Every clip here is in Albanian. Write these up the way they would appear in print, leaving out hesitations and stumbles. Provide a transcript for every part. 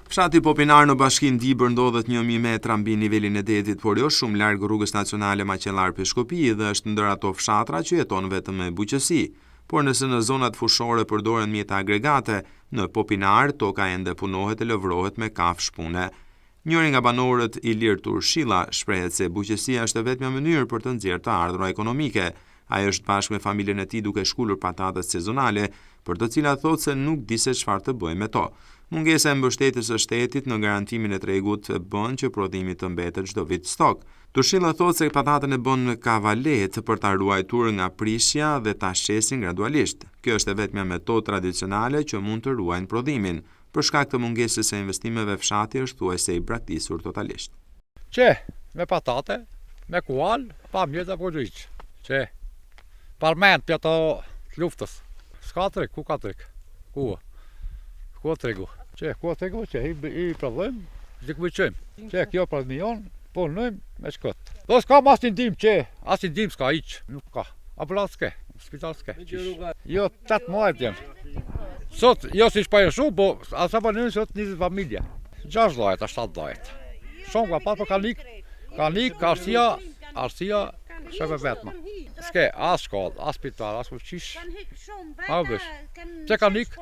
Fshati Popinar në bashkinë Dibër ndodhet 1000 metra mbi nivelin e detit, por jo shumë larg rrugës nacionale Maqellar-Peshkopi dhe është ndër ato fshatra që jeton vetëm me buqësi. Por nëse në zonat fushore përdoren mjete agregate, në Popinar toka ende punohet e lëvrohet me kafshë pune. Njëri nga banorët Ilir Turshilla shprehet se buqësia është e vetmja mënyrë për të nxjerrë të ardhura ekonomike. Ai është bashkë me familjen e tij duke shkulur patatet sezonale, për të cilat thotë se nuk di se çfarë të bëjë me to. Mungesa e mbështetjes së shtetit në garantimin e tregut bën që prodhimi të mbetet çdo vit stok. Turshilla thotë se patatën e bën në kavalet për ta ruajtur nga prishja dhe ta shesin gradualisht. Kjo është e vetmja metodë tradicionale që mund të ruajnë prodhimin. Për shkak të mungesës së investimeve, fshati është thuajse i braktisur totalisht. Me patate, me kual, pa mjeta po gjyq. Parment për ato luftës. S'ka treg, ku ka treg? Ku tregu? Ku tregu, i prodhojmë, zikvëqojmë. Kjo prodhimion, punojmë me shkët. Do s'ka mas një ndim, as një ndim s'ka iq, nuk ka. Ambulant s'ke, spital s'ke. Jo, 8 muajt jenë. Sot, jo si shpajnë shumë, po asa për nënë sot 20 familje. 6 dhajt, a 7 dhajt. Shumë ka pas, po ka lik, arsia, shëve vetëma. S'ke, as shkoll, as spital, as ullqish. Ma bësh. Pse ka lik?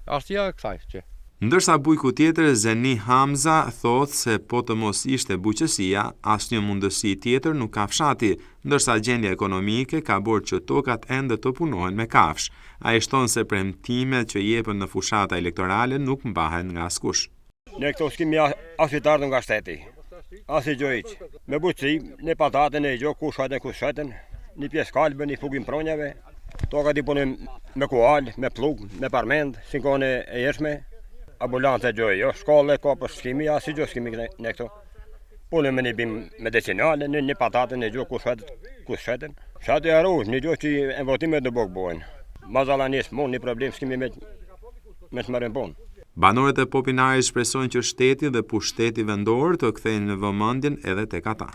Arsia kësaj, që. Ndërsa bujku tjetër, Zeni Hamza, thotë se po të mos ishte buqësia, asnjë mundësi tjetër nuk ka fshati, ndërsa gjendja ekonomike ka bërë që tokat ende të punohen me kafsh. Ai shton se premtimet që jepen në fushata elektorale nuk mbahen nga askush. Ne këto s'kemi as fitarë nga shteti, as i gjojq. Me buqësi, ne patatën e gjo, ku shajten, një pjesë kalbë, një fugim pronjave, tokat i punim me kual, me plug, me parmend, sinkone e jeshme. Ambulante gjoj, jo, shkolle, ka për shkimi, as i gjo shkimi ne këto. Punë me një bim medicinale, një patatën e gjo ku sheten. Shati arrush, një gjo që e votimet në bokë bojnë. Mazala njës mund, një problem shkimi me shmërin punë. Banorët e Popinarit shpresojnë që shteti dhe pushteti vendor të kthejnë në vëmendjen edhe tek ata.